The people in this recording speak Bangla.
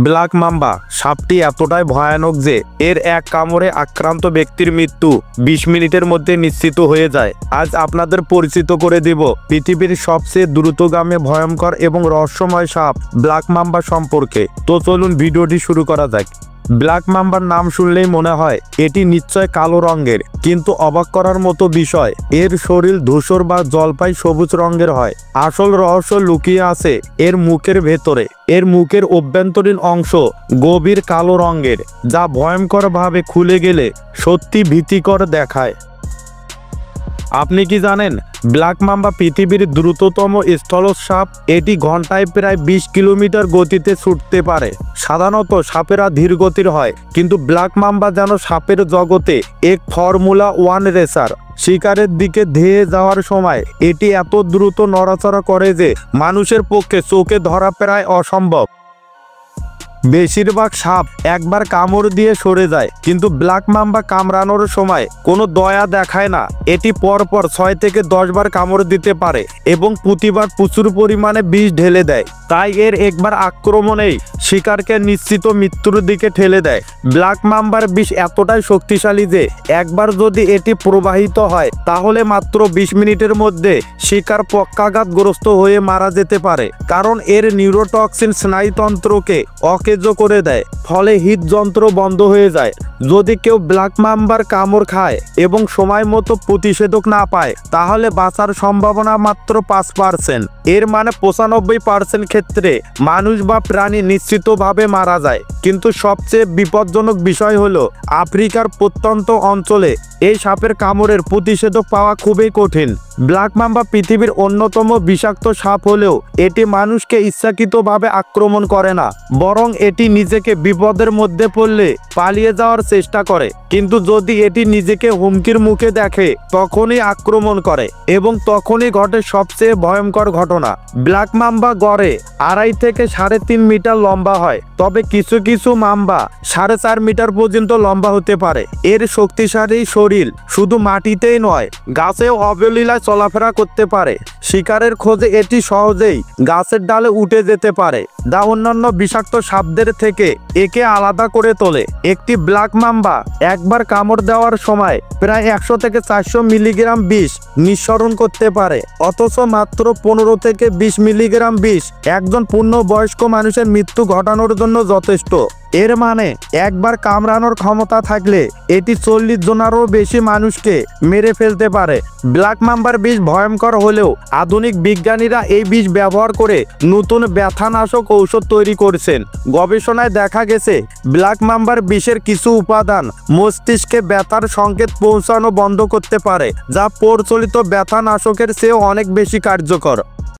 ব্ল্যাক মাম্বা সাপটি এতটাই ভয়ানক যে এর এক কামড়ে আক্রান্ত ব্যক্তির মৃত্যু ২০ মিনিটের মধ্যে নিশ্চিত হয়ে যায়। আজ আপনাদের পরিচিত করে দিব পৃথিবীর সবচেয়ে দ্রুতগামী ভয়ঙ্কর এবং রহস্যময় সাপ ব্ল্যাক মাম্বা সম্পর্কে। তো চলুন ভিডিওটি শুরু করা যাক। ব্ল্যাক মাম্বার নাম শুনলেই মনে হয় এটি নিশ্চয় কালো রঙের, কিন্তু অবাক করার মতো বিষয়, এর শরীর ধূসর বা জলপাই সবুজ রঙের হয়। আসল রহস্য লুকিয়ে আছে এর মুখের ভেতরে। এর মুখের অভ্যন্তরীণ অংশ গভীর কালো রঙের, যা ভয়ঙ্করভাবে খুলে গেলে সত্যি ভীতিকর দেখায়। আপনি কি জানেন ব্ল্যাক মাম্বা পৃথিবীর দ্রুততম স্থল সাপ? এটি ঘন্টায় প্রায় ২০ কিলোমিটার গতিতে ছুটতে পারে। সাধারণত সাপেরা ধীর গতির হয়, কিন্তু ব্ল্যাক মাম্বা যেন সাপের জগতে এক ফর্মুলা ওয়ান রেসার। শিকারের দিকে ধেয়ে যাওয়ার সময় এটি এত দ্রুত নড়াচড়া করে যে মানুষের পক্ষে চোখে ধরা প্রায় অসম্ভব। বেশিরভাগ সাপ একবার কামড় দিয়ে সরে যায়, কিন্তু ব্ল্যাক মাম্বা কামড়ানোর সময় কোনো দয়া দেখায় না। এটি পরপর ৬ থেকে ১০ বার কামড় দিতে পারে এবং প্রতিবার প্রচুর পরিমাণে বিষ ঢেলে দেয়। তাই এর একবার আক্রমণেই শিকারকে নিশ্চিত মৃত্যুর দিকে ঠেলে দেয়। ব্ল্যাক মাম্বার বিষ এতটাই শক্তিশালী যে একবার যদি এটি প্রবাহিত হয় তাহলে মাত্র ২০ মিনিটের মধ্যে শিকার পক্ষাঘাতগ্রস্ত হয়ে মারা যেতে পারে, কারণ এর নিউরোটক্সিন স্নায়ুতন্ত্রকে অকেজ করে দেয়, ফলে হৃদযন্ত্র বন্ধ হয়ে যায়। যদি কেউ ব্ল্যাক মাম্বার কামড় খায় এবং সময় মতো প্রতিষেধক না পায় তাহলে বাঁচার সম্ভাবনা মাত্র ৫%। এর মানে ৯৫% ক্ষেত্রে মানুষ বা প্রাণী নিশ্চিতভাবে মারা যায়। কিন্তু সবচেয়ে বিপজ্জনক বিষয় হলো আফ্রিকার প্রত্যন্ত অঞ্চলে এই সাপের কামড়ের প্রতিষেধক পাওয়া খুবই কঠিন। ব্ল্যাক মাম্বা পৃথিবীর অন্যতম বিষাক্ত সাপ হলেও এটি মানুষকে ইচ্ছাকৃতভাবে আক্রমণ করে না, বরং এটি নিজেকে বিপদের মধ্যে পড়লে পালিয়ে যাওয়ার চেষ্টা করে। কিন্তু যদি এটি নিজেকে হুমকির মুখে দেখে তখনই আক্রমণ করে, এবং তখনই ঘটে সবচেয়ে ভয়ঙ্কর ঘটনা। ব্ল্যাক মাম্বা গড়ে ২.৫ থেকে ৩.৫ মিটার লম্বা হয়, তবে কিছু কিছু মাম্বা ৪.৫ মিটার পর্যন্ত লম্বা হতে পারে। এর শক্তিশালী শরীর শুধু মাটিতেই নয়, গাছেও অবলীলায় চলাফেরা করতে পারে। শিকারের খোঁজে এটি সহজেই গাছের ডালে উঠে যেতে পারে, যা অন্যান্য বিষাক্ত সাপদের থেকে একে আলাদা করে তোলে। একটি ব্ল্যাক মাম্বা একবার কামড় দেওয়ার সময় প্রায় ১০০ থেকে ৪০০ মিলিগ্রাম বিষ নিঃসরণ করতে পারে, অথচ মাত্র ১৫ থেকে ২০ মিলিগ্রাম বিষ একজন পূর্ণবয়স্ক মানুষের মৃত্যু ঘটানোর জন্য যথেষ্ট। এর মানে একবার কামড়ানোর ক্ষমতা থাকলে এটি ৪০ জনেরও বেশি মানুষকে মেরে ফেলতে পারে। ব্ল্যাক মাম্বার বিষ ভয়ঙ্কর হলেও আধুনিক বিজ্ঞানীরা এই বিষ ব্যবহার করে নতুন ব্যথানাশক ঔষধ তৈরি করছেন। গবেষণায় দেখা গেছে ব্ল্যাক মাম্বার বিষের কিছু উপাদান মস্তিষ্কে ব্যথার সংকেত পৌঁছানো বন্ধ করতে পারে, যা প্রচলিত ব্যথানাশকের চেয়েও অনেক বেশি কার্যকর।